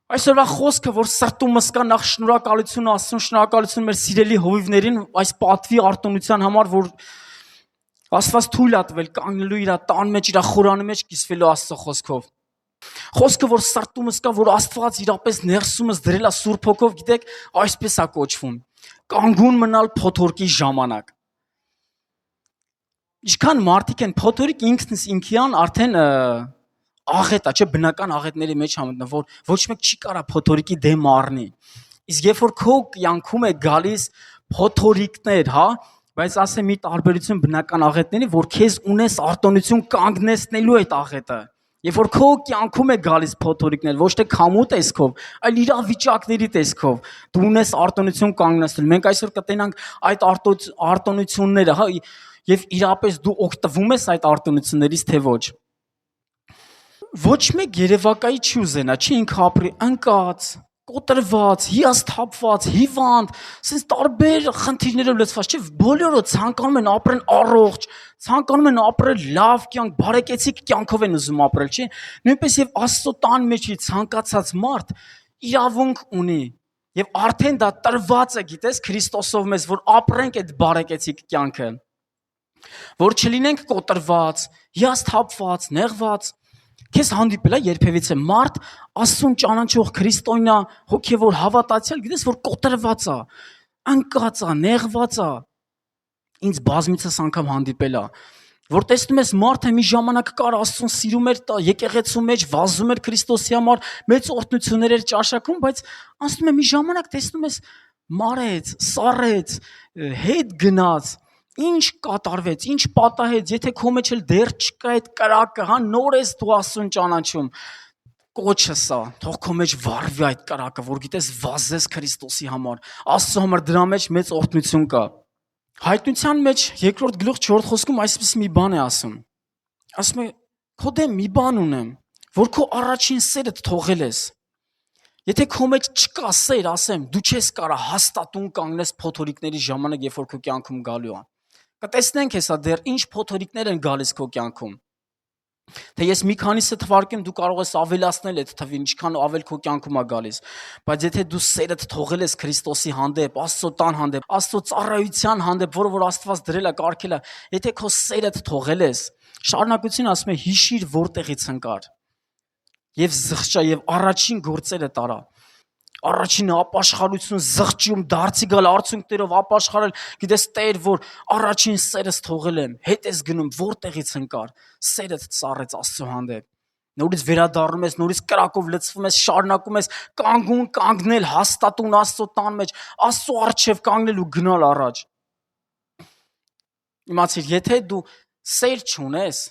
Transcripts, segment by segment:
Այսօրվա խոսքը, որ սրտումս կա նախ շնորհակալություն Աստծուն, շնորհակալություն մեր սիրելի հովիվներին, այս պատվի արտոնության համար, որ Աստված թույլ ա տվել կանգնելու իր տան մեջ, իր խորանի մեջ կիսվելու Աստծո խոսքով։ Խոսքը, որ սրտումս կա, որ Աստված իրապես ներսումս դրել է Սուրբ Հոգով, գիտեք, այսպես է կոչվում. կանգուն մնալ փոթորկի ժամանակ։ Ինչքան մարդիկ են փոթորիկ ինքյան արդեն աղետ է, չէ, բնական աղետների մեջ համընկնում, որ ոչ մեկ չի կարա փոթորիկի դեմ առնի։ Իսկ երբ որ քո կյանքում է գալիս փոթորիկներ, հա, բայց ասեմ մի տարբերություն բնական աղետների, որ քեզ ունես արտոնություն կանգնեցնելու այդ աղետը։ Երբ որ քո կյանքում է գալիս փոթորիկներ, ոչ թե քամու տեսքով, այլ իրավիճակների տեսքով, դու ունես արտոնություն կանգնեցնել։ Մենք այսօր կտենանք այդ արտոնությունները, հա, եւ իրապես դու օգտվում ես այդ արտոնություններից, թե ոչ։ Ոչ մեկ երևակայի չի ուզենա, չի ինքը ապրի ընկած, կոտրված, հիասթափված, հիվանդ, sense տարբեր խնդիրներով լցված, չէ՞, բոլորը ցանկանում են ապրեն առողջ, ցանկանում են ապրել լավ կյանք, բարեկեցիկ կյանքով են ուզում ապրել, չէ՞։ Նույնպես եւ Աստծո տան մեջ ցանկացած մարդ իրավունք ունի եւ արդեն դա տրված է, գիտես, Քրիստոսով մեզ, որ ապրենք այդ բարեկեցիկ կյանքը, որ չլինենք կոտրված, հիասթափված, նեղված։ Քեզ հանդիպել է երբևիցե մարդ Աստծուն ճանաչող քրիստոնյա հոգևոր հավատացյալ, գիտես, որ կոտրված է, ընկած է, նեղված է։ Ինձ բազմիցս անգամ հանդիպել է, որ տեսնում ես մարդը մի ժամանակ կար Աստծուն սիրում էր, եկեղեցու մեջ վազում էր Քրիստոսի համար, մեծ օրհնություններ էր ճաշակում, բայց անցնում է մի ժամանակ տեսնում ես մարեց, սառեց, հետ գնաց։ Ինչ կատարվեց, ինչ պատահեց, եթե քո մեջ էլ դեռ չկա այդ կրակը, հա, նոր ես դու Աստծուն ճանաչում, կոչը սա, թող քո մեջ վառվի այդ կրակը, որ գիտես վազես Քրիստոսի համար, Աստծո համար դրա մեջ մեծ օրհնություն կա։ Հայտնության մեջ 2-րդ գլուխ 4-րդ խոսքում այսպես մի բան է ասում։ Ասում է, քո դեմ մի բան ունեմ, որ քո առաջին սերդ թողել ես։ Եթե քո մեջ չկա սեր, ասեմ, դու չես կարա հաստատուն կանգնես փոթորիկների ժամանակ, երբ որ քո կյանքում գալու է։ Կտեսնենք հեսա դեռ ինչ փոթորիկներ են գալիս քո կյանքում։ Թե ես մի քանիսը թվարկեմ, դու կարող ես ավելացնել այդ թվին, ինչքան ավել քո կյանքում է գալիս։ Բայց եթե դու սերդ թողել ես Քրիստոսի հանդեպ, Աստծո տան հանդեպ, Աստծո ծառայության հանդեպ, որը որ Աստված դրել է, կարգել է, եթե քո սերդ թողել ես, շարունակություն ասում է հիշիր որտեղից ընկար։ Եվ զղջա եւ առաջին գործերը տարա։ Առաջին ապաշխարություն զղջում դարձի գալ արցունքներով ապաշխարել, գիտես Տեր, որ առաջին սերս թողել եմ, հետ ես գնում որտեղից ընկար, սերդ ծառեց Աստծո հանդեպ։ Նորից վերադառնում ես, նորից կրակով լցվում ես, շարունակում ես կանգուն կանգնել հաստատուն Աստծո տան մեջ, Աստծո առջև կանգնել ու գնալ առաջ։ Իմացիր, եթե դու սեր չունես,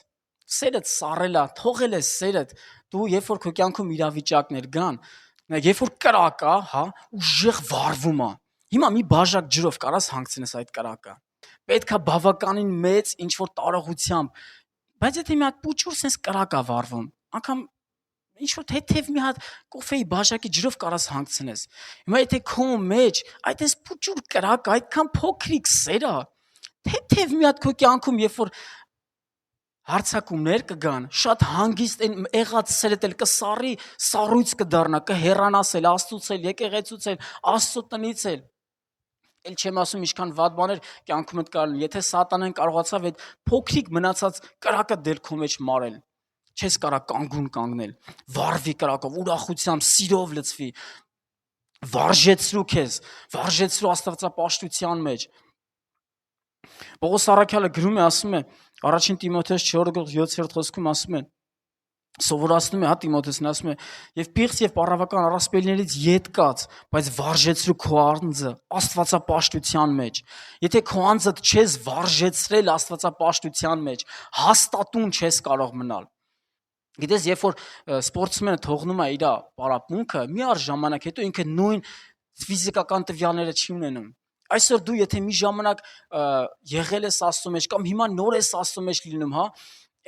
սերդ սառել է, թողել ես սերդ, դու երբ որ քո կյանքում իրավիճակներ գան, երբ որ կրակ է, հա, ուժեղ վառվում է։ Հիմա մի բաժակ ջրով կարաս հանգցնես այդ կրակը։ Պետք է բավականին մեծ ինչ որ տարողությամբ, բայց եթե մի հատ փուչուր sense կրակ է վառվում, անգամ ինչ որ թեթև մի հատ կոֆեի բաժակի ջրով կարաս հանգցնես։ Հիմա եթե քո մեջ այդպես փուչուր կրակ, այդքան փոքրիկ սեր է, թեթև մի հատ քո կյանքում, երբ որ հարցակումներ կգան, շատ հանգիստ են եղած սերդ էլ կսառի, սառույց կդառնա, կհեռանաս էլ Աստծուց էլ, եկեղեցուց էլ, Աստծո տնից էլ։ Էլ չեմ ասում ինչքան վատ բաներ կյանքում հետ կան, եթե սատանան կարողացավ այդ փոքրիկ մնացած կրակը դեր քո մեջ մարել, չես կարա կանգուն կանգնել, վառվի կրակով, ուրախությամբ, սիրով լցվի, վարժեցրու քեզ, վարժեցրու աստվածապաշտության մեջ։ Պողոս առաքյալը գրում է, ասում է, առաջին Տիմոթեոս 4:7 խոսքում ասում է, սովորացնում է, հա, Տիմոթեոսն ասում է, եւ պիղծ եւ պարավական առասպելներից ետ կաց, բայց վարժեցրու քո անձը աստվածապաշտության մեջ։ Եթե քո անձդ չես վարժեցրել աստվածապաշտության մեջ, հաստատուն չես կարող մնալ։ Գիտես, երբ որ սպորտսմենը թողնում է իր պարապմունքը, մի առ ժամանակ հետո ինքը նույն ֆիզիկական տվյալները չի ունենում։ Այսօր դու եթե մի ժամանակ եղել ես Աստծո մեջ կամ հիմա նոր ես Աստծո մեջ լինում, հա,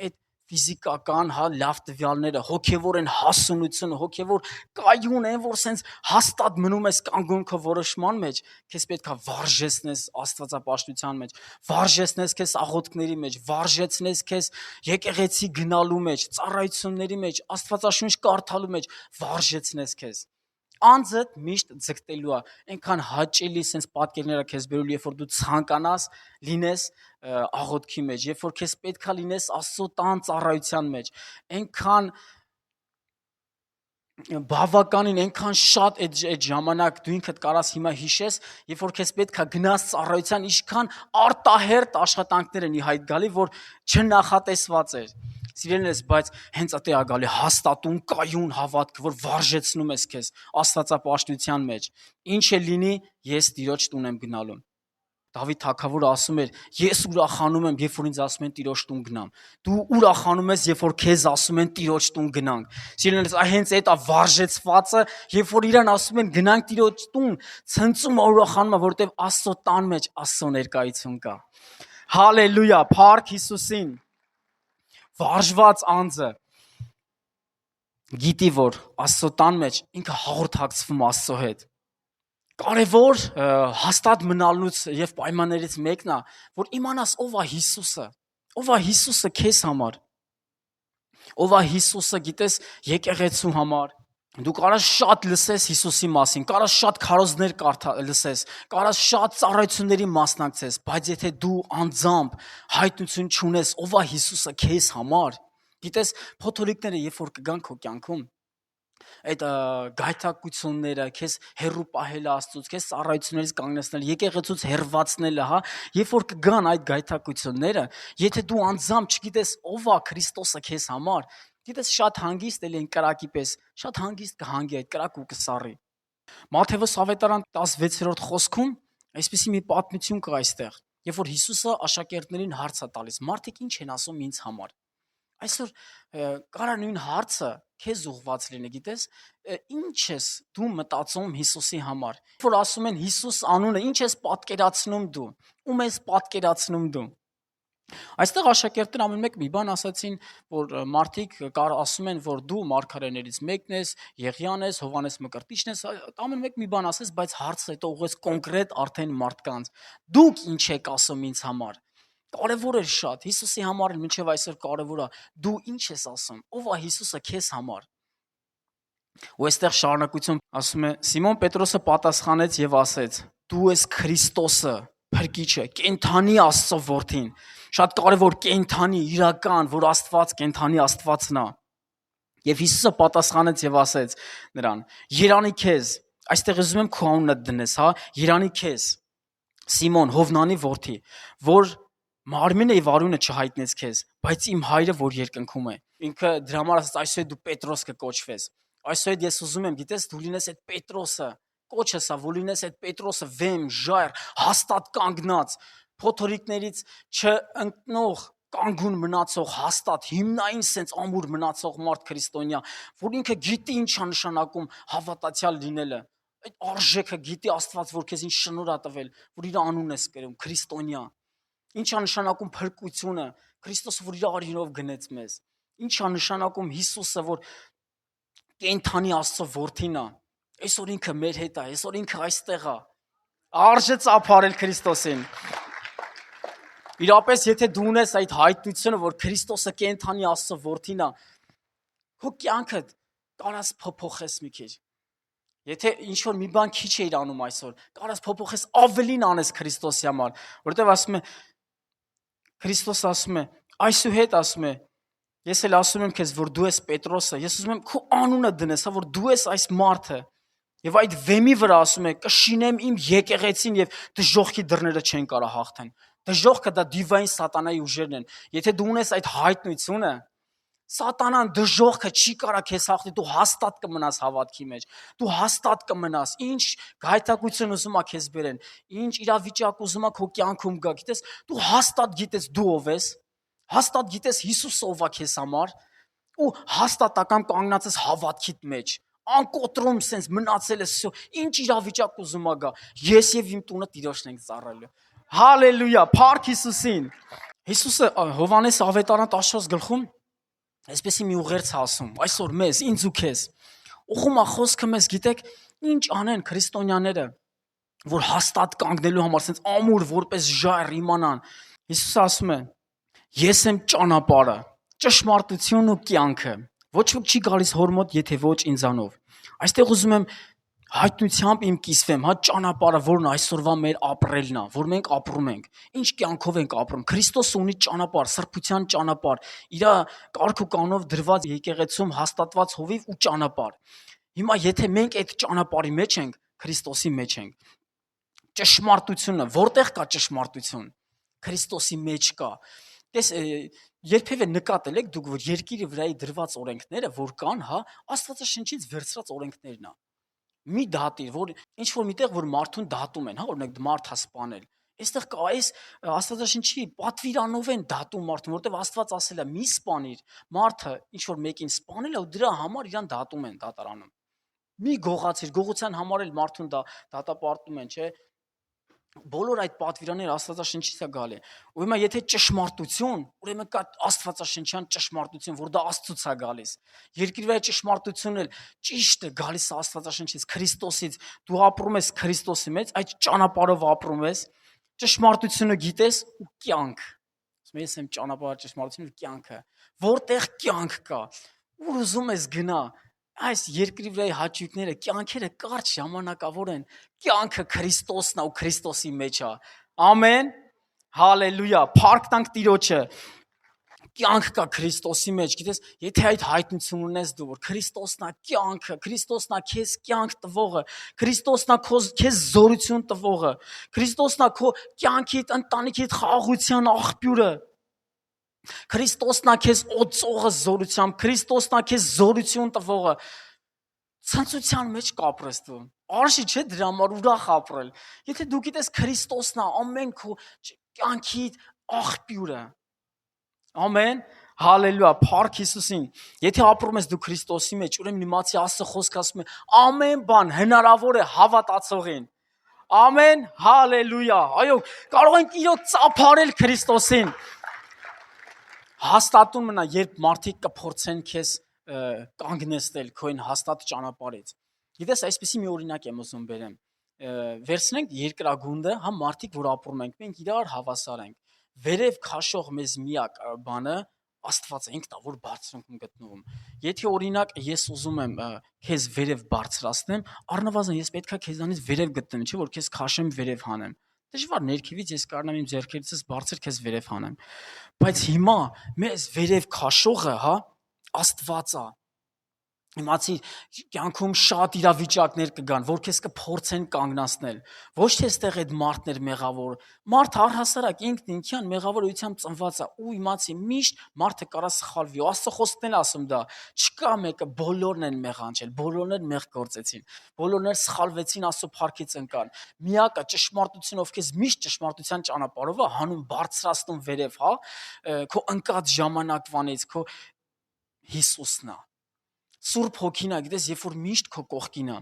այդ ֆիզիկական, հա, լավ տվյալները, հոգևոր են հասունությունը, հոգևոր կայուն են, որ սենց հաստատ մնում ես կանգուն քո որոշման մեջ, քեզ պետք է վարժեցնես աստվածապաշտության մեջ, վարժեցնես քեզ աղոթքների մեջ, վարժեցնես քեզ եկեղեցի գնալու մեջ, ծառայությունների մեջ, աստվածաշունչ կարդալու մեջ, վարժեցնես քեզ։ Անձը միշտ ձգտելու է, այնքան հաճելի sense պատկերները քեզ բերելու, երբ որ դու ցանկանաս լինես աղոթքի մեջ, երբ որ քեզ պետքա լինես Աստծո տան ծառայության մեջ, այնքան բավականին այնքան շատ այդ ժամանակ դու ինքդ կարաս հիմա հիշես, երբ որ քեզ պետքա գնաս ծառայության, ինչքան արտահերտ աշխատանքներ են ի հայտ գալի, որ չնախատեսված էր։ Սիրելիներս, բայց հենց այդ է գալի հաստատուն կայուն հավատքը, որ վարժեցնում ես քեզ աստվածապաշտության մեջ։ Ինչ է լինի, ես Տիրոջ տուն եմ գնալու։ Դավիթ թագավորը ասում էր. ես ուրախանում եմ, երբ որ ինձ ասում են Տիրոջ տուն գնամ։ Դու ուրախանում ես, երբ որ քեզ ասում են Տիրոջ տուն գնանք։ Սիրելիներս, հենց այդ է վարժեցվածը, երբ որ իրան ասում են գնանք Տիրոջ տուն, ցնծում է, ուրախանում է, որովհետև Աստծո տան մեջ Աստծո ներկայություն կա։ Հալելույա, փառք Հիսուսին։ Վարժված անձը գիտի, որ Աստծո տան մեջ ինքը հաղորդակցվում Աստծո հետ։ Կարևոր հաստատ մնալուց եւ պայմաններից մեկն է, որ իմանաս ով է Հիսուսը, ով է Հիսուսը քեզ համար, ով է Հիսուսը, գիտես, եկեղեցու համար։ Դու կարաս շատ լսես Հիսուսի մասին, կարաս շատ քարոզներ լսես, կարաս շատ ծառայությունների մասնակցես, բայց եթե դու անձամբ հայտնություն չունես, ով է Հիսուսը քեզ համար, գիտես, փոթորիկները երբ որ կգան քո կյանքում, այդ գայթակությունները, քեզ հերրու պահելը Աստծուց, քեզ ծառայություններից կանգնեցնել, եկեղեցուց հեռվածնելը, հա, երբ որ կգան այդ գայթակությունները, եթե դու անձամբ չգիտես ով է Քրիստոսը քեզ համար, գիտես շատ հանգիստ էլի են կրակի պես, շատ հանգիստ կհանգի այդ կրակ ու կսառի։ Մատթեոս ավետարան 16-րդ խոսքում այսպիսի մի պատմություն կա այստեղ, երբ որ Հիսուսը աշակերտներին հարց է տալիս. մարդիկ ինչ են ասում ինձ համար։ Այսօր կարա նույն հարցը քեզ ուղված լինի, գիտես, ինչ ես դու մտածում Հիսուսի համար։ Որ ասում են Հիսուս անունը, ինչ ես պատկերացնում դու, ում ես պատկերացնում դու։ Այստեղ աշակերտները ամեն մեկ մի բան ասացին, որ մարդիկ ասում են, որ դու մարգարեներից մեկն ես, Եղիան ես, Հովհաննես Մկրտիչն ես, ամեն մեկ մի բան ասես, բայց հարցը հետո ուղղեց կոնկրետ արդեն մարդկանց։ Դուք ինչ եք ասում ինձ համար։ Կարևոր էր շատ, Հիսուսի համար մինչև այսօր կարևոր է, դու ինչ ես ասում, ով է Հիսուսը քեզ համար։ Ու այստեղ շարունակություն ասում է. Սիմոն Պետրոսը պատասխանեց եւ ասեց. դու ես Քրիստոսը, փրկիչը, կենթանի Աստծո որդին։ Շատ կարևոր կենթանի, իրական, որ Աստված կենթանի Աստվածն է։ Եվ Հիսուսը պատասխանեց եւ ասեց նրան. երանի քեզ, այստեղ ուզում եմ քո անունը դնես, հա, երանի քեզ, Սիմոն Հովնանի որդի, որ մարմինը եւ արյունը չհայտնեց քեզ, բայց իմ հայրը, որ երկնքում է։ Ինքը դրա համար ասաց, այսօր դու Պետրոս կկոչվես։ Այսօր ես ուզում եմ, գիտես, դու լինես այդ Պետրոսը, կոչը սա, որ լինես այդ Պետրոսը, վեմ, ժայռ, հաստատ կանգնած, փոթորիկներից չընկնող, կանգուն մնացող, հաստատ, հիմնային sense ամուր մնացող մարդ քրիստոնյա, որ ինքը գիտի ինչ է նշանակում հավատացյալ լինելը։ Այդ արժեքը գիտի Աստված, որ քեզ ինչ շնորհ է տվել, որ իր անունն ես կրում, քրիստոնյա։ Ինչ է նշանակում փրկությունը, Քրիստոսը, որ իր արյունով գնեց մեզ։ Ինչ է նշանակում Հիսուսը, որ կենթանի Աստծո որդին է։ Այսօր ինքը մեր հետ է, այսօր ինքը այստեղ է։ Արժե ծափարել Քրիստոսին։ Իրապես, եթե դու ունես այդ հայտնությունը, որ Քրիստոսը կենթանի Աստծո որդին է, քո կյանքը կարաս փոփոխես մի քիչ։ Եթե ինչ որ մի բան քիչ է իրանում այսօր, կարաս փոփոխես ավելին անես Քրիստոսի համար, որտեղ ասում է Քրիստոս ասում է, այսուհետ ասում է, ես էլ ասում եմ քեզ, որ դու ես Պետրոսը, ես ուզում եմ քո անունը դնես, հա, որ դու ես այս մարդը։ Եվ այդ վեմի վրա ասում է, կշինեմ իմ եկեղեցին եւ դժոխքի դռները չեն կարող հաղթեն։ Դժոխքը դա դիվային սատանայի ուժերն են։ Եթե դու ունես այդ հայտնությունը, սատանան դժոխքը չի կարող քեզ հաղթի, դու հաստատ կմնաս հավատքի մեջ։ Դու հաստատ կմնաս։ Ինչ գայթակղություն ուզում է քեզ բերեն, ինչ իրավիճակ ուզում է քո կյանքում գա, գիտես, դու հաստատ գիտես դու ով ես, հաստատ գիտես Հիսուսը ով է քեզ համար, ու հաստատական կանգնած ես հավատքիդ մեջ։ Անկոտրում sense մնացել ես, ինչ իրավիճակ ուզում է գա, ես եւ իմ տունը Տիրոջն ենք ծառայելու։ Հալելույա, փառք Հիսուսին։ Հիսուսը Հովհաննես ավետարան 14 գլխում այսպեսի մի ուղերձ ասում, այսօր մեզ, ինձ ու քեզ։ Ուղղում է խոսքը մեզ, գիտեք, ինչ անեն քրիստոնյաները, որ հաստատ կանգնելու համար sense ամուր որպես ժայռ իմանան։ Հիսուսը ասում է. ես եմ ճանապարհը, ճշմարտությունն ու կյանքը։ Ոչ ոք չի գալիս հոր մոտ, եթե ոչ ինձանով։ Այստեղ ուզում եմ հայտնությամբ իմ կիսվեմ, հա ճանապարհը, որն այսօրվա մեր ապրելն է, որ մենք ապրում ենք, ինչ կյանքով ենք ապրում։ Քրիստոսը ունի ճանապարհ, սրբության ճանապարհ, իր կարգ ու կանոնով դրված եկեղեցում հաստատված հովիվ ու ճանապարհ։ Հիմա եթե մենք այդ ճանապարհի մեջ ենք, Քրիստոսի մեջ ենք։ Ճշմարտությունը, որտեղ կա ճշմարտություն, Քրիստոսի մեջ կա։ Տես երբևէ նկատել եք դուք, որ երկիրի վրայի դրված օրենքները, որ կան, հա, Աստվածաշնչից վերցրած օրենքներն է։ Մի դատիր, որ ինչ որ միտեղ որ մարդուն դատում են, հա, օրինակ մարդ հա սպանել։ Այստեղ կա այս Աստվածաշնչի պատվիրանով են դատում մարդուն, որտեղ Աստված ասել է՝ մի սպանիր, մարդը ինչ որ մեկին սպանել է ու դրա համար իրան դատում են դատարանում։ Մի գողացիր, գողության համար էլ մարդուն դատապարտում են, չէ՞։ Բոլոր այդ պատվիրանները Աստվածաշնչից է գալի։ Ու հիմա եթե ճշմարտություն, ուրեմն կա Աստվածաշնչյան ճշմարտություն, որ դա Աստծուց է գալիս։ Երկրի վրա ճշմարտությունն էլ ճիշտ է գալիս Աստվածաշնչից, Քրիստոսից։ Դու ապրում ես Քրիստոսի մեջ, այդ ճանապարհով ապրում ես, ճշմարտությունը գիտես ու կյանք։ Ասում ես եմ ճանապարհը, ճշմարտությունը ու կյանքը։ Որտեղ կյանք կա, ուր ուզում ես գնա։ Այս երկրի վրայի հաճույքները, կյանքերը կարճ ժամանակավոր են։ Կյանքը Քրիստոսն է ու Քրիստոսի մեջ է։ Ամեն։ Հալելույա։ Փառք տանք Տիրոջը։ Կյանք կա Քրիստոսի մեջ, գիտես, եթե այդ հայտնություն ունես դու, որ Քրիստոսն է կյանքը, Քրիստոսն է քեզ կյանք տվողը, Քրիստոսն է քեզ զորություն տվողը, Քրիստոսն է քո կյանքիդ, ընտանիքիդ խաղաղության աղբյուրը։ Քրիստոսն է քեզ օծողը զորությամբ, Քրիստոսն է քեզ զորություն տվողը։ Ցնծության մեջ կապրես դու։ Արժի չէ դրա համար ուրախ ապրել։ Եթե դու գիտես Քրիստոսն է ամեն քո կյանքի աղբյուրը։ Ամեն։ Հալելույա, փառք Հիսուսին։ Եթե ապրում ես դու Քրիստոսի մեջ, ուրեմն իմացի Աստծո խոսքը ասում է, ամեն բան հնարավոր է հավատացողին։ Ամեն։ Հալելույա։ Այո, կարող ենք իրոք ծափարել Քրիստոսին։ Հաստատուն մնա, երբ մարդիկ կփորձեն քեզ կանգնեցնել քո այն հաստատ ճանապարհից։ Գիտես, այսպեսի մի օրինակ եմ ուզում բերեմ։ Վերցնենք երկրագունդը, հա մարդիկ, որ ապրում ենք, մենք իրար հավասար ենք։ Վերև քաշող մեզ միակ բանը Աստված է, ինքն է, որ բարձրանքում գտնվում։ Եթե օրինակ ես ուզում եմ քեզ վերև բարձրացնեմ, առնվազն ես պետքա քեզանից վերև գտնեմ, չէ՞ որ քեզ քաշեմ վերև հանեմ։ Դժվար ներքևից ես կարող եմ իմ ձեռքերից բարձր քեզ վերև հանեմ։ Բայց հիմա մեզ վերև քաշողը, հա, Աստված է։ Իմացի կյանքում շատ իրավիճակներ կգան, որ քեզ կփորձեն կանգնացնել։ Ոչ թե այստեղ այդ մարդներ մեղավոր, մարդը առհասարակ ինքն ինքյան մեղավորությամբ ծնված է, ու իմացի միշտ մարդը կարա սխալվի։ Աստծո խոսքն էլ ասում դա, չկա մեկը, բոլորն են մեղանչել, բոլորն են մեղ գործեցին, բոլորն էլ սխալվեցին, Աստծո փառքից ընկան։ Միակը ճշմարտություն, ով քեզ միշտ ճշմարտության ճանապարհով է հանում, բարձրացնում վերև, հա, քո ընկած ժամանակվանից, քո Հիսուսն է։ Սուրբ Հոգին է, գիտես, երբ որ միշտ քո կողքին է։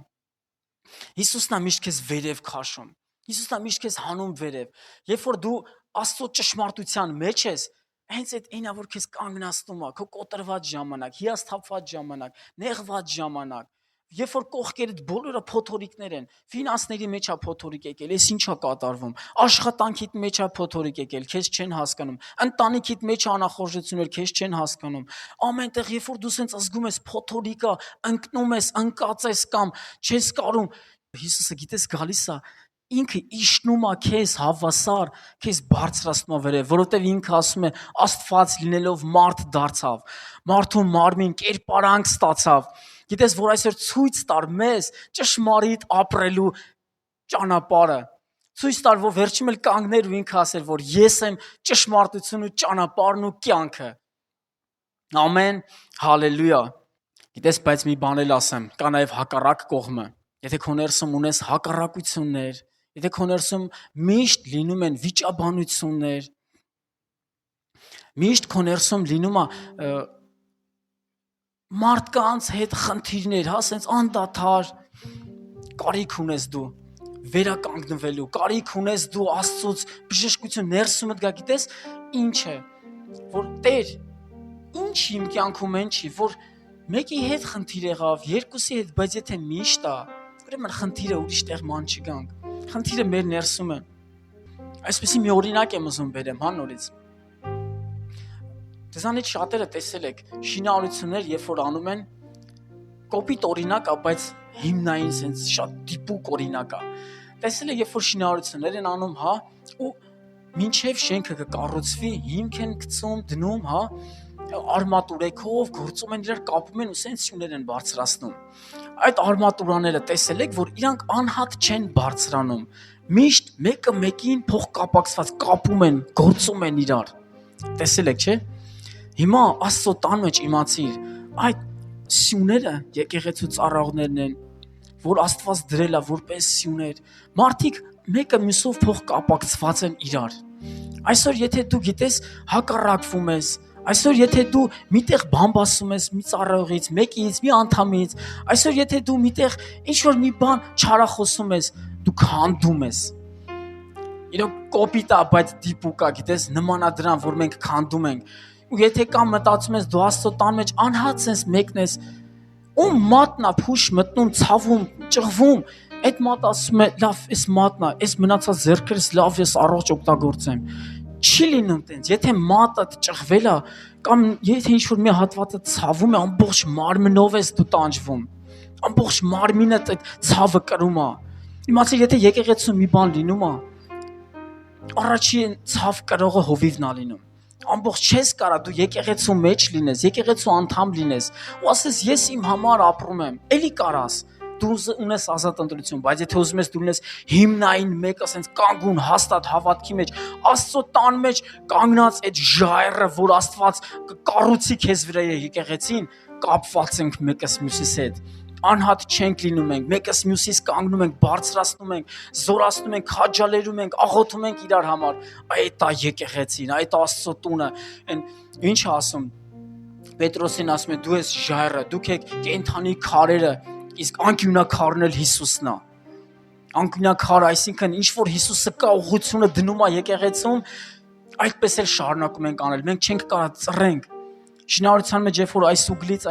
Հիսուսն է միշտ քեզ վերև քաշում։ Հիսուսն է միշտ քեզ հանում վերև։ Երբ որ դու Աստծո ճշմարտության մեջ ես, հենց այնա որ քեզ կանգնացնում է, քո կոտրված ժամանակ, հիասթափված ժամանակ, նեղված ժամանակ, երբ որ կողքերդ բոլորը փոթորիկներ են, ֆինանսների մեջ է փոթորիկ եկել, ես ինչա կատարվում, աշխատանքիդ մեջ է փոթորիկ եկել, քեզ չեն հասկանում, ընտանիքիդ մեջ անախորժություններ, քեզ չեն հասկանում, ամենտեղ երբ որ դու սենց զգում ես փոթորիկը, ընկնում ես, ընկած ես կամ չես կարում, Հիսուսը գիտես գալիս է, ինքը իշնում է քեզ հավասար, քեզ բարձրացնում է վերև, որովհետև ինքը ասում է Աստված լինելով մարդ դարձավ, մարդու մարմին կերպարանք ստացավ։ Գիտես, որ այսօր ցույց տար մեզ ճշմարիտ ապրելու ճանապարհը։ Ցույց տար, որ վերջում էլ կանգներ ու ինքը ասել, որ ես եմ ճշմարտությունը, ճանապարհն ու կյանքը։ Ամեն, հալելույա։ Գիտես, բայց մի բան էլ ասեմ, կա նաև հակառակ կողմը։ Եթե քո ներսում ունես հակառակություններ, եթե քո ներսում միշտ լինում են վիճաբանություններ, միշտ քո ներսում լինում է մարդկանց հետ խնդիրներ, հա, սենց անդադար, կարիք ունես դու վերականգնվելու, կարիք ունես դու Աստծուց բժշկություն ներսումդ գա, գիտես, ինչ է, որ Տեր, ինչ իմ կյանքում են չի, որ մեկի հետ խնդիր եղավ, երկուսի հետ, բայց եթե միշտ է, ուրեմն խնդիրը ուրիշ տեղ ման չգանք, խնդիրը մեր ներսում է։ Այսպեսի մի օրինակ եմ ուզում բերեմ, հա, նորից։ Ձեզանից շատերը տեսել եք շինարարություններ, երբ որ անում են, կոպիտ օրինակ է, բայց հիմնային sense շատ դիպուկ օրինակ է։ Տեսել եք, երբ որ շինարարություններ են անում, հա, ու մինչև շենքը կկառուցվի, հիմք են գցում, դնում, հա, արմատուրեքով գործում են, իրար կապում են ու sense սյուներ են բարձրացնում։ Այդ արմատուրաները տեսել եք, որ իրանք անհատ չեն բարձրանում։ Միշտ մեկը մեկին փոխկապակցված կապում են, գործում են իրար։ Տեսել եք, չէ՞։ Հիմա Աստծո տան մեջ իմացիր, այդ սյուները եկեղեցու ծառայողներն են, որ Աստված դրել է որպես սյուներ։ Մարդիկ մեկը մյուսով փոխկապակցված են իրար։ Այսօր եթե դու գիտես հակառակվում ես, այսօր եթե դու միտեղ բամբասում ես մի ծառայողից, մեկից, մի անդամից, այսօր եթե դու միտեղ ինչ որ մի բան չարախոսում ես, դու քանդում ես։ Իրոք կոպիտ է, բայց դիպուկ է, գիտես, նման է դրան, որ մենք քանդում ենք։ Ու եթե կամ մտածում ես դու Աստծո տան մեջ անհատ sense մեկն ես, ու մատնա փուշ մտնում, ցավում, ճղվում, այդ մատը ասում է, լավ, այս մատնա, այս մնացած ձեռքերս լավ ես առողջ օգտագործեմ։ Չի լինում տենց, եթե մատը ճղվել է, կամ եթե ինչ-որ մի հատվածը ցավում է, ամբողջ մարմնով ես դու տանջվում, ամբողջ մարմինդ այդ ցավը կրում է։ Իմացիր, եթե եկեղեցու մի բան լինում է, առաջին ցավ կրողը հովիվն է լինում։ Ամբողջ չես կարա դու եկեղեցու մեջ լինես, եկեղեցու անդամ լինես, ու ասես ես իմ համար ապրում եմ, էլի կարաս, դու ունես ազատ ընտրություն, բայց եթե ուզում ես դու ունես հիմնային մեկը, ասենց կանգուն, հաստատ հավատքի մեջ, Աստծո տան մեջ կանգնած այդ ժայռը, որ Աստված կառուցի քեզ վրա եկեղեցին, կապված ենք մեկս մյուսիս հետ։ Անհատ չենք լինում ենք, մեկս մյուսից կանգնում ենք, բարձրացնում ենք, զորացնում ենք, քաջալերում ենք, աղոթում ենք իրար համար։ Այդ է եկեղեցին, այդ է Աստծո տունը։ Այն ինչ է ասում Պետրոսին ասում է դու ես ժայռը, դուք եք կենթանի քարերը, իսկ անկյունաքարն էլ Հիսուսն է։ Անկյունաքարը, այսինքն ինչ որ Հիսուսը կա ուղղությունը դնում է եկեղեցում, այդպես էլ շարունակում ենք անել։ Մենք չենք կարող ծռենք։ Շինարարության մեջ երբ որ այս ուգլից,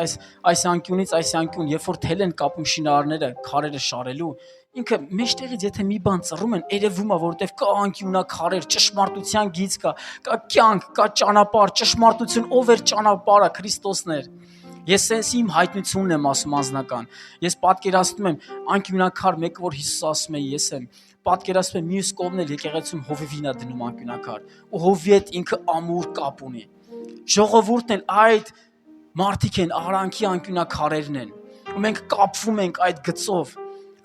այս անկյունից, այս անկյուն, երբ որ թել են կապում շինարարները, քարերը շարելու, ինքը մեջտեղից եթե մի բան ծռում են, երևում է, որովհետև կա անկյունաքարեր, ճշմարտության գիծ կա կյանք, կա ճանապարհ, ճշմարտություն, ով էր ճանապարհը, Քրիստոսն էր։ Ես sense իմ հայտնությունն եմ ասում անձնական։ Ես պատկերացնում եմ անկյունաքար մեկը, որ Հիսուս ասում է ես եմ, պատկերացնում եմ մյուս կողմն էլ եկեղեցում հովիվին է դնում անկյունաքար, ու հովի հետ ինքը ամուր կապ ունի։ Ժողովուրդն էլ այդ մարդիկ են, արանքի անկյունաքարերն են, ու մենք կապվում ենք այդ գծով,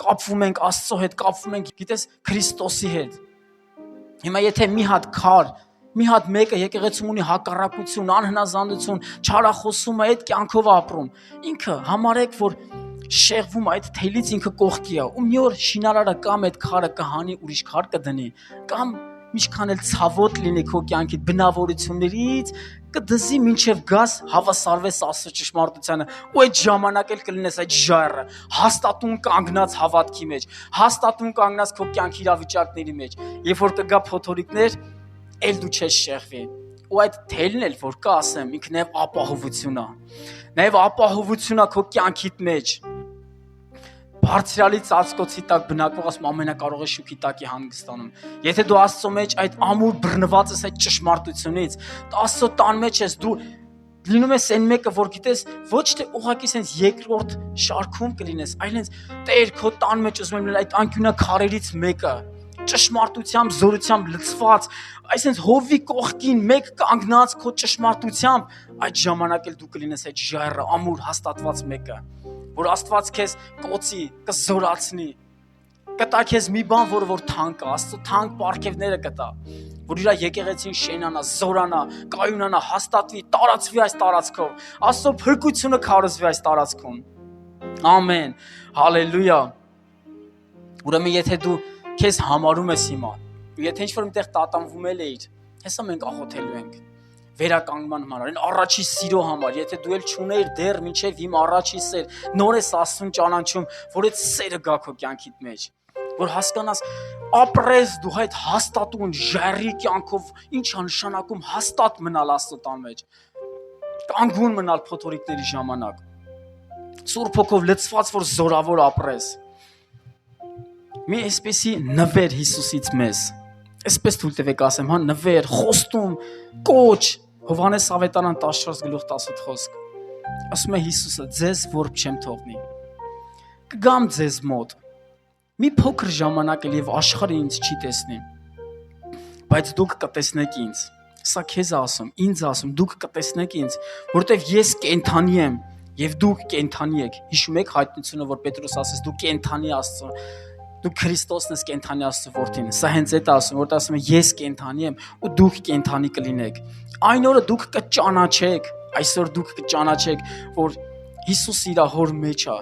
կապվում ենք Աստծո հետ, կապվում ենք, գիտես, Քրիստոսի հետ։ Հիմա եթե մի հատ քար, մի հատ մեկը եկեղեցում ունի հակառակություն, անհնազանդություն, չարախոսում է, այդ կյանքով ապրում, ինքը համարեք, որ շեղվում այդ թելից ինքը կողքի է, ու մի օր շինարարը կամ այդ քարը կհանի, ուրիշ քար կդնի, կամ ինչքան էլ ցավոտ լինի քո կյանքի բնավորություններից, կդզի մինչև գաս հավասարվես Աստծո ճշմարտությանը, ու այդ ժամանակ էլ կլինես այդ ժայռը, հաստատուն կանգնած հավատքի մեջ, հաստատուն կանգնած քո կյանքի իրավիճակների մեջ, երբ որ կգա փոթորիկներ, էլ դու չես շեղվի։ Ու այդ թելն էլ որ կա, ասեմ, ինքն նաև ապահովություն է։ Նաև ապահովություն է քո կյանքիդ մեջ։ Բարձրալի ծածկոցի տակ բնակվող ասում ամենակարողը շուքի տակ է հանգստանում։ Եթե դու Աստծո մեջ այդ ամուր բռնված ես այդ ճշմարտությունից, Աստծո տան մեջ ես, դու լինում ես այն մեկը, որ գիտես, ոչ թե ուղղակի sense երկրորդ շարքում կլինես, այլ հենց Տեր քո տան մեջ ուզում եմ լինել այդ անկյունաքարերից մեկը, ճշմարտությամբ, զորությամբ լցված, այսինքն հովի կողքին մեկ կանգնած քո ճշմարտությամբ, այդ ժամանակ էլ դու կլինես այդ ժայռը ամուր հաստատված մեկը, որ Աստված քեզ կոծի, կզորացնի, կտա քեզ մի բան, որը որ թանկ է, Աստծո թանկ պարգևները կտա, որ իր եկեղեցին շենանա, զորանա, կայունանա, հաստատվի, տարածվի այս տարածքով, Աստծո փրկությունը քարոզվի այս տարածքում։ Ամեն, հալելույա։ Ուրեմն եթե դու քեզ համարում ես հիմա, ու եթե ինչ-որ միտեղ տատանվում էիր, հեսա մենք աղոթելու ենք վերականգնման համար, այն առաջի սիրո համար, եթե դու էլ չունեիր դեռ մինչև իմ առաջի սեր, նոր ես Աստծուն ճանաչում, որ այդ սերը գա քո կյանքիդ մեջ, որ հասկանաս ապրես դու այդ հաստատուն ժայռի կյանքով, ինչ է նշանակում հաստատ մնալ Աստծո տան մեջ, կանգուն մնալ փոթորիկների ժամանակ, Սուրբ Հոգով լցված, որ զորավոր ապրես։ Մի այսպեսի նվեր Հիսուսից մեզ, այսպես թույլ տվեք ասեմ, հա, նվեր, խոստում, կոչ, Հովհաննես Ավետարան 14:18 խոսք։ ասում է Հիսուսը, ձեզ որբ չեմ թողնի։ Կգամ ձեզ մոտ։ Մի փոքր ժամանակ էլ եւ աշխարհը ինձ չի տեսնի։ Բայց դուք կտեսնեք ինձ։ Սա քեզ ասում, ինձ ասում, դուք կտեսնեք ինձ, որովհետեւ ես կենթանի եմ եւ դուք կենթանի եք։ Հիշում եք հայտնությունը, որ Պետրոս ասեց, դու կենթանի Աստծո, դու Քրիստոսն ես կենթանի Աստծո որդին։ Սա հենց այդ ասում, որ ասում է ես կենթանի եմ ու դուք կենթանի կլինեք։ Այն օրը դուք կճանաչեք, այսօր դուք կճանաչեք, որ Հիսուս իր հոր մեջ է։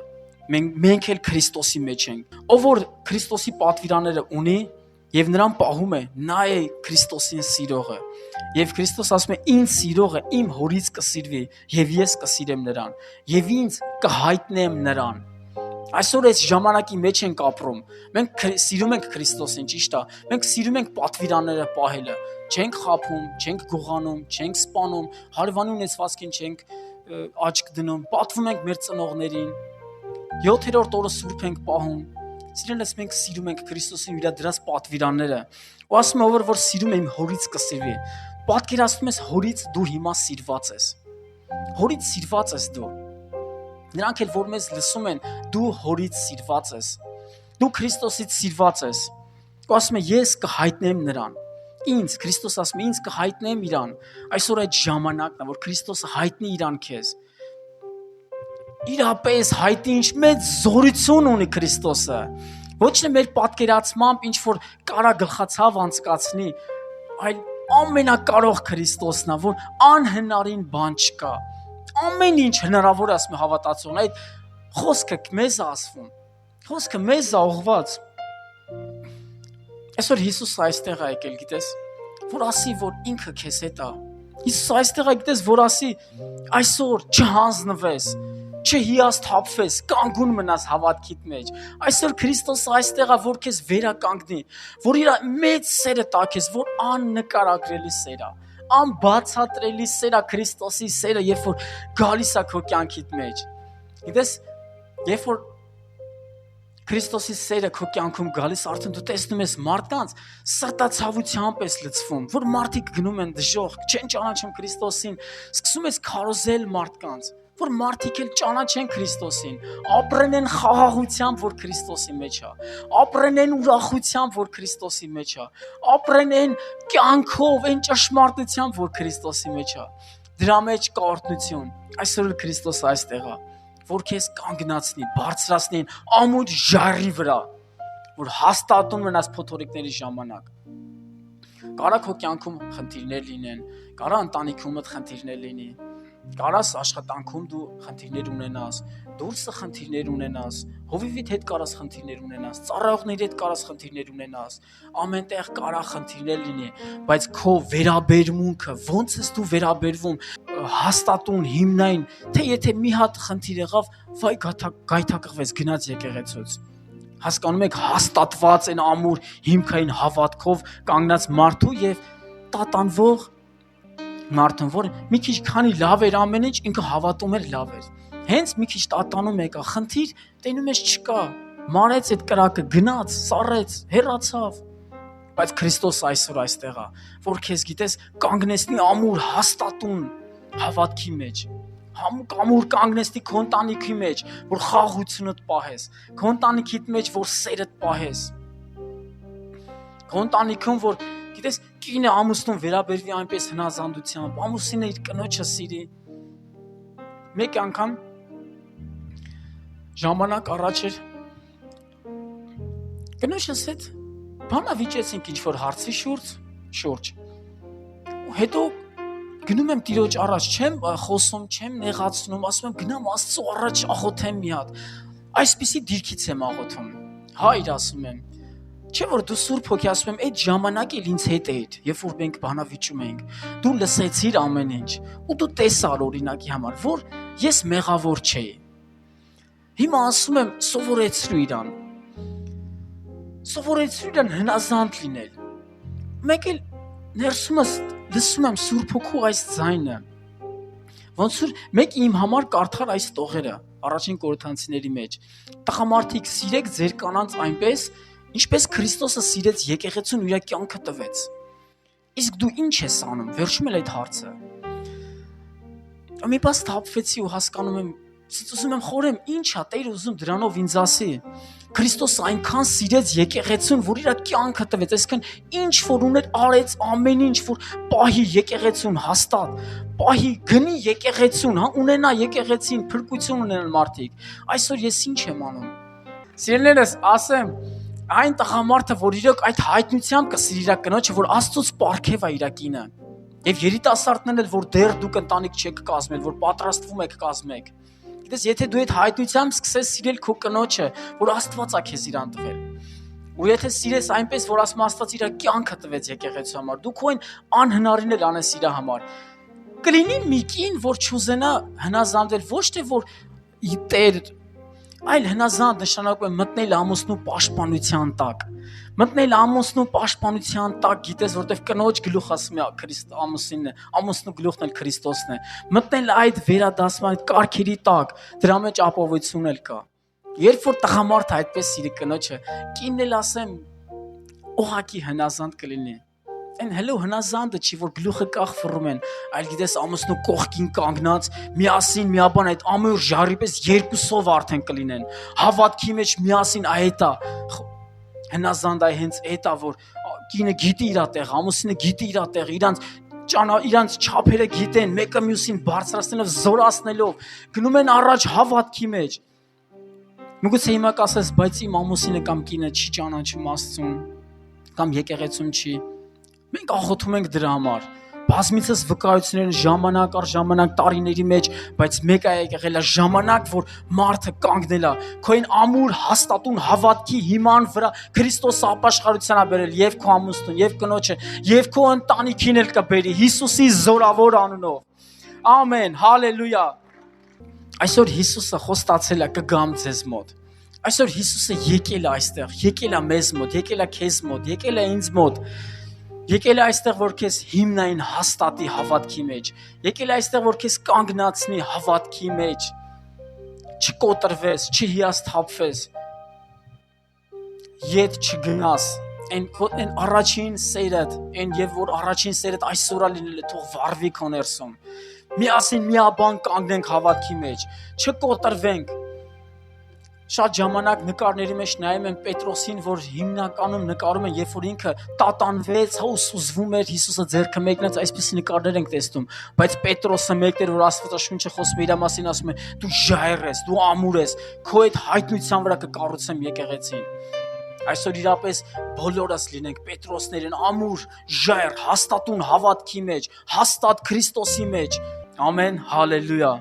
Մենք էլ Քրիստոսի մեջ ենք։ Ով որ Քրիստոսի պատվիրանները ունի եւ նրան պահում է, նա է Քրիստոսին սիրողը։ Եվ Քրիստոս ասում է, ինձ սիրողը իմ հորից կսիրվի եւ ես կսիրեմ նրան եւ ինձ կհայտնեմ նրան։ Այսօր այս ժամանակի մեջ ենք ապրում։ Մենք սիրում ենք Քրիստոսին, ճիշտ է։ Մենք սիրում ենք պատվիրանները պահելը։ Չենք խաբում, չենք գողանում, չենք սպանում, հարևանի ունեցվածքին չենք աչք դնում, պատվում ենք մեր ծնողներին։ 7-րդ օրը սուրբ ենք պահում։ Սիրելիս, մենք սիրում ենք Քրիստոսին իր դրած պատվիրանները։ Ու ասում է, որ սիրում եմ հորից կսիրվի։ Պատկերացնում ես հորից դու հիմա սիրված ես։ Հորից սիրված ես դու։ Նրանք էլ որ մեզ լսում են, դու հորից սիրված ես։ Դու Քրիստոսից սիրված ես։ Ու ասում է, ես կհայտնեմ նրան։ Ինձ Քրիստոս ասում է, ինձ կհայտնեմ իրան։ Այսօր այդ ժամանակն է, որ Քրիստոսը հայտնի իրան քեզ։ Իրապես հայտնի ինչ մեծ զորություն ունի Քրիստոսը։ Ոչ թե մեր պատկերացմամբ ինչ որ կարա գլխացավ անցկացնի, այլ ամենակարող Քրիստոսն է, որ անհնարին բան չկա։ Ամեն ինչ հնարավոր է, ասում է հավատացողն, այդ խոսքը մեզ ասվում։ Խոսքը մեզ ուղղված։ Այսօր Հիսուսը այստեղ է եկել, գիտես, որ ասի, որ ինքը քեզ հետ է։ Հիսուսը այստեղ է, գիտես, որ ասի, այսօր չհանձնվես, չհիասթափվես, կանգուն մնաս հավատքիդ մեջ։ Այսօր Քրիստոսը այստեղ է, որ քեզ վերականգնի, որ իր մեծ սերը տա քեզ, որ աննկարագրելի սեր է, անբացատրելի սեր է Քրիստոսի սերը, երբ որ գալիս է քո կյանքիդ մեջ։ Գիտես, երբ որ Քրիստոսի սերը քո կյանքում գալիս, արդեն դու տեսնում ես մարդկանց սրտացավությամբ ես լցվում, որ մարդիկ գնում են դժոխք, չեն ճանաչում Քրիստոսին, սկսում ես քարոզել մարդկանց, որ մարդիկ էլ ճանաչեն Քրիստոսին, ապրեն են խաղաղությամբ, որ Քրիստոսի մեջ է, ապրեն են ուրախությամբ, որ Քրիստոսի մեջ է, ապրեն են կյանքով, այն ճշմարտությամբ, որ Քրիստոսի մեջ է։ Դրա մեջ կա օրհնություն։ Այսօր Քրիստոսը այստեղ է, որ քեզ կանգնացնի, բարձրացնի ամուր ժառի վրա, որ հաստատուն մնաս փոթորիկների ժամանակ։ Կարա քո կյանքում խնդիրներ լինեն, կարա ընտանիքումդ խնդիրներ լինի, կարաս աշխատանքում դու խնդիրներ ունենաս, դուրսը խնդիրներ ունենաս, հովիվիդ հետ կարաս խնդիրներ ունենաս, ծառայողների հետ կարաս խնդիրներ ունենաս, ամենտեղ կարա խնդիրներ լինի, բայց քո վերաբերմունքը, ոնց ես դու վերաբերվում, հաստատուն, հիմնային, թե եթե մի հատ խնդիր եղավ, վայ գայթակղվեց, գնաց եկեղեցուց։ Հասկանում եք, հաստատված են ամուր հիմքային հավատքով կանգնած մարդու եւ տատանվող մարդուն, որ մի քիչ քանի լավ էր ամեն ինչ, ինքը հավատում էր լավ էր։ Հենց մի քիչ տատանում եկա, խնդիր տենում ես չկա, մարեց այդ կրակը, գնաց, սառեց, հեռացավ։ Բայց Քրիստոս այսօր այստեղ է, որ քեզ գիտես կանգնեցնի ամուր հաստատուն հավատքի մեջ, ամուր կանգնեցնի քո ընտանիքի մեջ, որ խաղաղությունդ պահես, քո ընտանիքիդ մեջ, որ սերդ պահես, քո ընտանիքում, որ գիտես կինը ամուսնուն վերաբերվի այնպես հնազանդությամբ, ամուսինը իր կնոջը սիրի։ Մեկ անգամ ժամանակ առաջ էր կնոջս հետ բանավիճեցինք ինչ-որ հարցի շուրջ։ Ու հետո գնում եմ Տիրոջ առաջ, չեմ խոսում, չեմ նեղացնում, ասում եմ գնամ Աստծո առաջ աղոթեմ մի հատ։ Այսպիսի դիրքից եմ աղոթում։ Հայր, ասում եմ, չէ՞ որ դու Սուրբ Հոգի, ասում եմ, այդ ժամանակ էլ ինձ հետ էիր, երբ որ մենք բանավիճում էինք։ Դու լսեցիր ամեն ինչ, ու դու տեսար օրինակի համար, որ ես մեղավոր չէի։ Հիմա ասում եմ, սովորեցրու իրան հնազանդ լինել։ Մեկ էլ ներսումս լսում եմ Սուրբ Հոգու այս ձայնը։ Ոնց որ մեկ իմ համար կարդար այս տողերը առաջին Կորինթացիների մեջ։ Տղամարդիկ, սիրեք ձեր կանանց այնպես, ինչպես Քրիստոսը սիրեց եկեղեցուն ու իր կյանքը տվեց։ Իսկ դու ինչ ես անում։ Վերջում էլ այդ հարցը։ Մի բաց թափվեցի ու հասկանում եմ, ուզում եմ խորեմ, ինչ է Տերը ուզում դրանով ինձ ասի։ Քրիստոսը այնքան սիրեց եկեղեցուն, որ իր կյանքը տվեց, այսինքն ինչ որ ուներ արեց, ամեն ինչ որ պահի եկեղեցուն հաստատ, պահի գնի եկեղեցուն, հա, ունենա եկեղեցին, փրկություն ունենան մարդիկ։ Այսօր ես ինչ եմ անում։ Սիրելիներս, ասեմ, այն տղամարդը, որ իրոք այդ հայտնությամբ կսիրի իր կնոջը, որ Աստծուց պարգև է իր կինը։ Եվ երիտասարդներն էլ, որ դեռ դուք ընտանիք չեք կազմել, որ պատրաստվում եք կազմեք։ Գիտես, եթե դու այդ հայտնությամբ սկսես սիրել քո կնոջը, որ Աստված է քեզ իրան տվել, ու եթե սիրես այնպես, որ ասում Աստված իր կյանքը տվեց եկեղեցու համար, դու քո այն անհնարին էլ անես իր համար։ Կլինի մի կին, որ չուզենա հնազանդվել, ոչ թե որ Տեր, այլ հնազանդ նշանակում է մտնել ամուսնու պաշտպանության տակ։ Մտնել ամուսնու պաշտպանության տակ, գիտես, որտեվ կնոջ գլուխը ասում է Քրիստ ամուսինն է, ամուսնու գլուխն էլ Քրիստոսն է։ Մտնել այդ վերադասման, այդ կարգերի տակ, դրա մեջ ապահովություն էլ կա։ Երբ որ տղամարդը այդպես սիրի կնոջը, կինն էլ ասեմ, ուղղակի հնազանդ կլինի։ Այն հələ հնազանդը չի, որ գլուխը կախ ֆռում են, այլ գիտես ամուսնու կողքին կանգնած, միասին միաբան այդ ամուր ժառի պես երկուսով արդեն կլինեն։ Հավատքի մեջ միասին այդա հնազանդը հենց էտա, որ կինը գիտի իր տեղ, ամուսինը գիտի իր տեղ, իրանց չափերը գիտեն, մեկը մյուսին բարձրացնելով, զորացնելով, գնում են առաջ հավատքի մեջ։ Միգուցե հիմա կասես, բայց իմ ամուսինը կամ կինը չի ճանաչում Աստծուն, կամ եկեղեցում չի։ Մենք աղոթում ենք դրա համար։ Բազմիցս վկայություններ ժամանակ առ ժամանակ տարիների մեջ, բայց մեկը եղել է ժամանակ, որ մարդը կանգնել է, քո այն ամուր հաստատուն հավատքի հիման վրա Քրիստոսը ապաշխարության է բերել եւ քո ամուսնուն, եւ կնոջը, եւ քո ընտանիքին էլ կբերի Հիսուսի զորավոր անունով։ Ամեն, հալելույա։ Այսօր Հիսուսը խոստացել է կգամ ձեզ մոտ։ Այսօր Հիսուսը եկել է այստեղ, եկել է մեզ մոտ, եկել է քեզ մոտ, եկել է ինձ մոտ։ Եկել է այստեղ, որ քեզ հիմնային հաստատի հավատքի մեջ։ Եկել է այստեղ, որ քեզ կանգնացնի հավատքի մեջ։ Չկոտրվես, չհիասթափվես։ Ետ չգնաս։ Այն առաջին սերդ, այն եւ որ առաջին սերդ այսօր է լինել, թող վառվի քո ներսում։ Միասին միաբան կանգնենք հավատքի մեջ, չկոտրվենք։ Շատ ժամանակ նկարների մեջ նայում եմ Պետրոսին, որ հիմնականում նկարում են, երբ որ ինքը տատանվեց, հա ու սուզվում էր, Հիսուսը ձեռքը մեկնեց, այսպիսի նկարներ ենք տեսնում, բայց Պետրոսը մեկն էր, որ Աստվածաշունչը խոսում է իր մասին, ասում է՝ դու ժայռ ես, դու ամուր ես, քո այդ հայտնության վրա կկառուցեմ եկեղեցին։ Այսօր իրապես բոլորս լինենք Պետրոսներին, ամուր, ժայռ, հաստատուն հավատքի մեջ, հաստատ Քրիստոսի մեջ։ Ամեն, հալելույա։